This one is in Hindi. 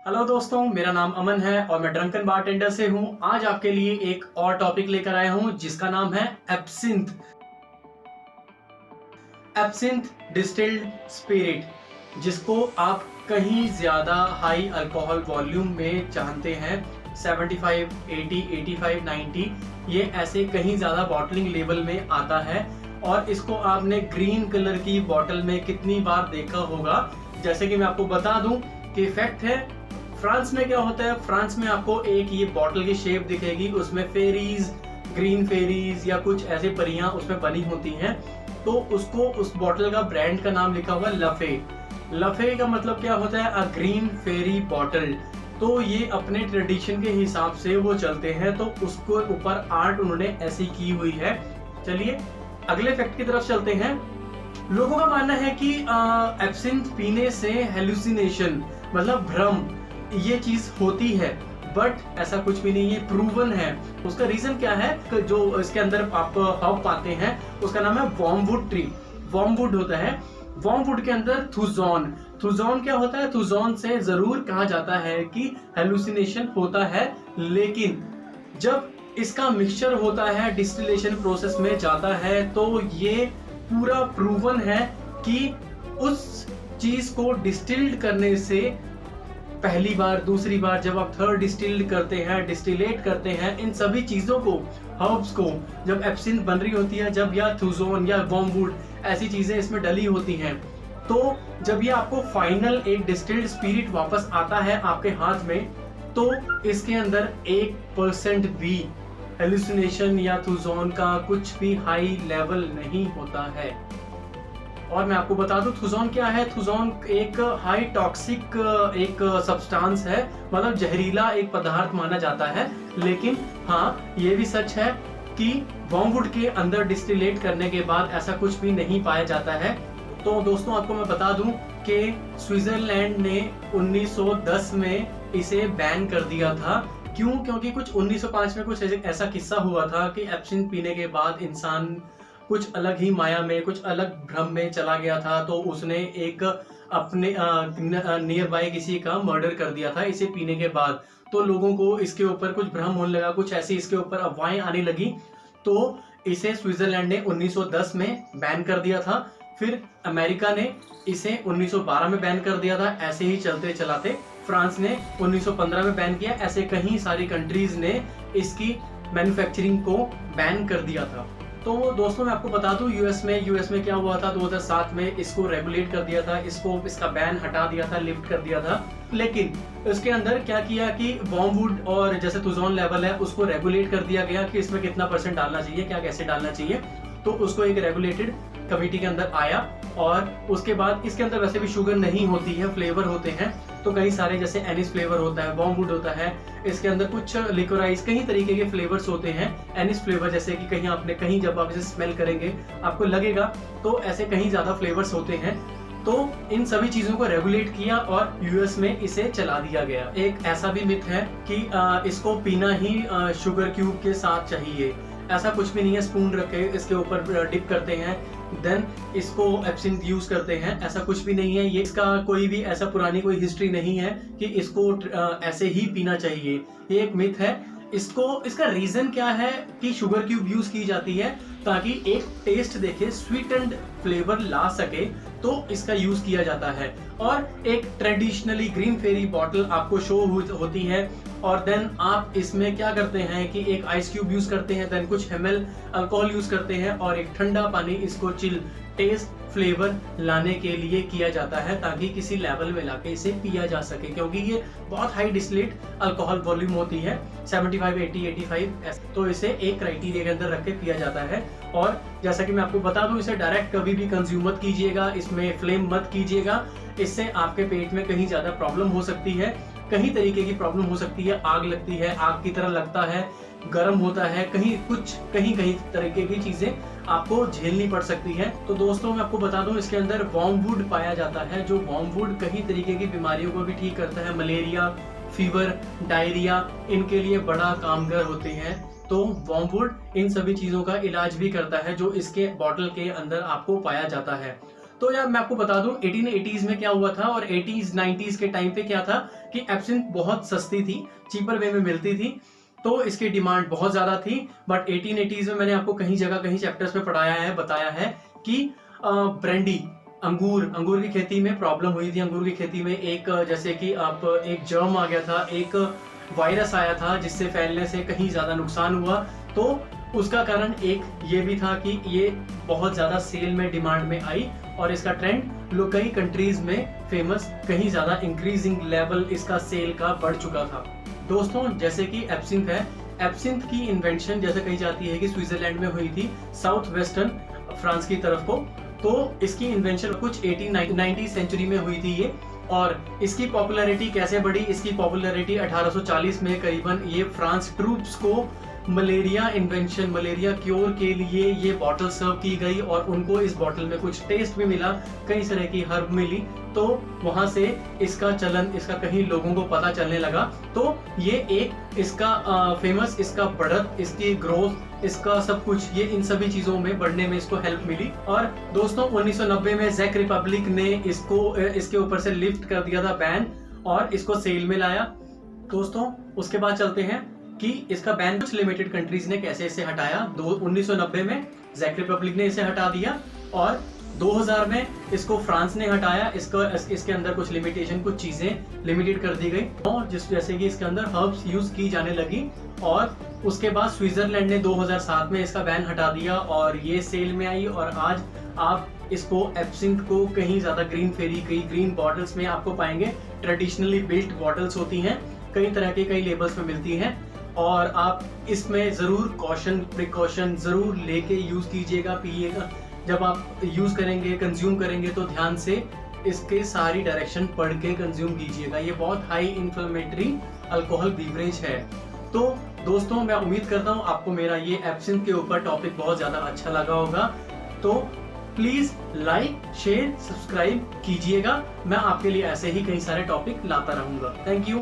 हेलो दोस्तों, मेरा नाम अमन है और मैं ड्रंकन बारटेंडर से हूं। आज आपके लिए एक और टॉपिक लेकर आया हूं जिसका नाम है एब्सिंथ। एब्सिंथ डिस्टिल्ड स्पिरिट, जिसको आप कहीं ज्यादा हाई अल्कोहल वॉल्यूम में जानते हैं। 75, 80, 85, 90 ये ऐसे कहीं ज्यादा बॉटलिंग लेवल में आता है। और इसको आपने ग्रीन कलर की बॉटल में कितनी बार देखा होगा। जैसे कि मैं आपको बता दूं कि फैक्ट है, फ्रांस में क्या होता है, फ्रांस में आपको एक ये बॉटल की शेप दिखेगी, उसमें फेरीज, ग्रीन फेरीज या कुछ ऐसे परियां उसमें बनी होती हैं। तो उसको उस बॉटल का ब्रांड का नाम लिखा हुआ लफे। लफे का मतलब क्या होता है, अ ग्रीन फेरी बॉटल। तो ये अपने ट्रेडिशन के हिसाब से वो चलते हैं, तो उसको ऊपर आर्ट उन्होंने ऐसी की हुई है। चलिए अगले फैक्ट की तरफ चलते हैं। लोगों का मानना है कि एब्सिंथ पीने से हेलुसिनेशन मतलब भ्रम ये चीज होती है, बट ऐसा कुछ भी नहीं है, प्रूवन है। उसका रीजन क्या है कि जो इसके अंदर आप हर्ब पाते हैं उसका नाम है वॉर्मवुड ट्री। वॉर्मवुड होता है, वॉर्मवुड के अंदर थुजॉन। थुजॉन क्या होता है, थुजॉन से जरूर कहा जाता है कि हेलुसिनेशन होता है, लेकिन जब इसका मिक्सचर होता है, डिस्टिलेशन प्रोसेस में जाता है, तो ये पूरा प्रूवन है कि उस चीज को डिस्टिल्ड करने से पहली बार, दूसरी बार, जब आप थर्ड डिस्टिल्ड करते हैं, डिस्टिलेट करते हैं, इन सभी चीजों को, हर्ब्स को, जब एब्सिंथ बन रही होती है, जब या थुजोन या वॉर्मवुड ऐसी चीजें इसमें डली होती हैं, तो जब ये आपको फाइनल एक डिस्टिल्ड स्पिरिट वापस आता है आपके हाथ में, तो इसके अंदर 1% भी हेलुसिनेशन या थुजोन का कुछ भी हाई लेवल नहीं होता है। और मैं आपको बता दूं थुजॉन क्या है। थुजॉन एक हाई टॉक्सिक एक सब्सटेंस है, मतलब जहरीला एक पदार्थ माना जाता है। लेकिन हाँ, ये भी सच है कि वॉर्मवुड के अंदर डिस्टिलेट करने के बाद ऐसा कुछ भी नहीं पाया जाता है। तो दोस्तों आपको मैं बता दूं कि स्विट्जरलैंड ने 1910 में इसे बैन कर दिया था। क्यों? क्योंकि कुछ 1905 में कुछ ऐसा किस्सा हुआ था कि एब्सिंथ पीने के बाद इंसान कुछ अलग ही माया में, कुछ अलग भ्रम में चला गया था। तो उसने एक अपने नियर बाय किसी का मर्डर कर दिया था इसे पीने के बाद। तो लोगों को इसके ऊपर कुछ भ्रम होने लगा, कुछ ऐसी इसके ऊपर अफवाहें आने लगी। तो इसे स्विट्जरलैंड ने 1910 में बैन कर दिया था। फिर अमेरिका ने इसे 1912 में बैन कर दिया था। ऐसे ही चलते चलाते फ्रांस ने 1915 में बैन किया। ऐसे कई सारी कंट्रीज ने इसकी मैन्युफैक्चरिंग को बैन कर दिया था। तो दोस्तों मैं आपको बता दूं यूएस में क्या हुआ था, 2007 में इसको रेगुलेट कर दिया था, इसका बैन हटा दिया था, लिफ्ट कर दिया था। लेकिन इसके अंदर क्या किया कि वॉर्मवुड और जैसे थुजॉन लेवल है उसको रेगुलेट कर दिया गया कि इसमें कितना % डालना चाहिए, क्या कैसे डालना चाहिए। तो उसको एक रेगुलेटेड कमिटी के अंदर आया, और उसके बाद इसके अंदर वैसे भी शुगर नहीं होती है, फ्लेवर होते हैं। तो कई सारे जैसे एनिस फ्लेवर होता है, वॉर्मवुड होता है, इसके अंदर कुछ लिकोराइज, कई तरीके के फ्लेवर्स होते हैं। एनिस फ्लेवर जैसे कि कहीं जब आप इसे स्मेल करेंगे आपको लगेगा, तो ऐसे कहीं ज्यादा फ्लेवर्स होते हैं। तो इन सभी चीजों को रेगुलेट किया और यूएस में इसे चला दिया गया। एक ऐसा भी मिथ है कि इसको पीना ही शुगर क्यूब के साथ चाहिए। ऐसा कुछ भी नहीं है। स्पून रख के इसके ऊपर डिप करते हैं, देन इसको एब्सिंथ यूज करते हैं, ऐसा कुछ भी नहीं है। ये इसका कोई भी ऐसा पुरानी कोई हिस्ट्री नहीं है कि इसको ऐसे ही पीना चाहिए। ये एक मिथ है। इसका रीजन क्या है कि शुगर क्यूब यूज की जाती है ताकि एक टेस्ट देखे, स्वीटेंड फ्लेवर ला सके, तो इसका यूज किया जाता है। और एक ट्रेडिशनली ग्रीन फेरी बॉटल आपको शो होती है, और देन आप इसमें क्या करते हैं कि एक आइस क्यूब यूज करते हैं, देन कुछ ml अल्कोहल यूज करते हैं, और एक ठंडा पानी इसको चिल टेस्ट फ्लेवर लाने के लिए किया जाता है, ताकि किसी लेवल में लाके इसे पिया जा सके। क्योंकि ये बहुत हाई डिस्टिलेट अल्कोहल वॉल्यूम होती है, 75, 80, 85, तो इसे एक क्राइटेरिया के अंदर रख के पिया जाता है। और जैसा कि मैं आपको बता दूं, इसे डायरेक्ट कभी भी कंज्यूम मत कीजिएगा, इसमें फ्लेम मत कीजिएगा। इससे आपके पेट में कहीं ज्यादा प्रॉब्लम हो सकती है, कहीं तरीके की प्रॉब्लम हो सकती है। आग लगती है, आग की तरह लगता है, गर्म होता है, कहीं तरीके की चीजें आपको झेलनी पड़ सकती है। तो दोस्तों मैं आपको बता दूं, इसके अंदर वॉर्मवुड पाया जाता है, जो वॉर्मवुड कई तरीके की बीमारियों को भी ठीक करता है। मलेरिया, फीवर, डायरिया, इनके लिए बड़ा कामगार होते हैं। तो वॉर्मवुड इन सभी चीजों का इलाज भी करता है, जो इसके बॉटल के अंदर आपको पाया जाता है। तो यार मैं आपको बता दूं 1880s में क्या हुआ था और 80s 90s के टाइम पे क्या था कि एब्सिंथ बहुत सस्ती थी, चीपर वे में मिलती थी, तो इसकी डिमांड बहुत ज्यादा थी। बट 1880s में मैंने आपको कहीं जगह कहीं चैप्टर्स में पढ़ाया है, बताया है कि ब्रांडी अंगूर की खेती में प्रॉब्लम हुई थी। अंगूर की खेती में एक जैसे कि आप एक जर्म आ गया था, एक वायरस आया था जिससे फैलने से कहीं ज्यादा नुकसान हुआ। तो उसका कारण एक ये भी था कि ये बहुत ज्यादा सेल में डिमांड में आई और इसका ट्रेंड लोग कई कंट्रीज में फेमस, कहीं ज्यादा इंक्रीजिंग लेवल इसका सेल का बढ़ चुका था। दोस्तों जैसे कि एब्सिंथ है, एब्सिंथ की इन्वेंशन जैसे कही जाती है कि स्विट्जरलैंड में हुई थी, साउथ वेस्टर्न फ्रांस की तरफ को। तो इसकी इन्वेंशन कुछ 1890 सेंचुरी में हुई थी ये। और इसकी पॉपुलैरिटी कैसे बढ़ी? इसकी पॉपुलैरिटी 1840 में करीबन ये फ्रांस ट्रूप्स को मलेरिया क्योर के लिए ये बॉटल सर्व की गई और उनको इस बॉटल में कुछ टेस्ट भी मिला, कई तरह की हर्ब मिली, तो वहां से इसका चलन, इसका कहीं लोगों को पता चलने लगा। तो ये एक इसका फेमस, इसका बढ़त, इसकी ग्रोथ, इसका सब कुछ, ये इन सभी चीजों में बढ़ने में इसको हेल्प मिली। और दोस्तों 1990 में ज़ेक रिपब्लिक ने इसको इसके ऊपर से लिफ्ट कर दिया था बैन और इसको सेल में लाया। दोस्तों उसके बाद चलते हैं कि इसका बैन कुछ लिमिटेड कंट्रीज ने कैसे इसे हटाया। 1990 में ज़ेक रिपब्लिक ने इसे हटा दिया और 2000 में इसको फ्रांस ने हटाया। इसके अंदर कुछ लिमिटेशन, कुछ चीजें लिमिटेड कर दी गई और जैसे कि इसके अंदर हर्ब्स यूज की जाने लगी। और उसके बाद स्विट्जरलैंड ने 2007 में इसका बैन हटा दिया और ये सेल में आई। और आज आप इसको एब्सिंथ को कहीं ज्यादा ग्रीन फेरी, कई ग्रीन बॉटल्स में आपको पाएंगे। ट्रेडिशनली बिल्ट बॉटल्स होती हैं, कई तरह के कई लेबल्स में मिलती हैं और आप इसमें जरूर प्रिकॉशन जरूर लेके यूज कीजिएगा, पिएगा। जब आप यूज करेंगे, कंज्यूम करेंगे तो ध्यान से इसके सारी डायरेक्शन पढ़ के कंज्यूम कीजिएगा। ये बहुत हाई इन्फ्लेमेटरी अल्कोहल बीवरेज है। तो दोस्तों मैं उम्मीद करता हूँ आपको मेरा ये एब्सिंथ के ऊपर टॉपिक बहुत ज्यादा अच्छा लगा होगा। तो प्लीज लाइक, शेयर, सब्सक्राइब कीजिएगा। मैं आपके लिए ऐसे ही कई सारे टॉपिक लाता रहूंगा। Thank you.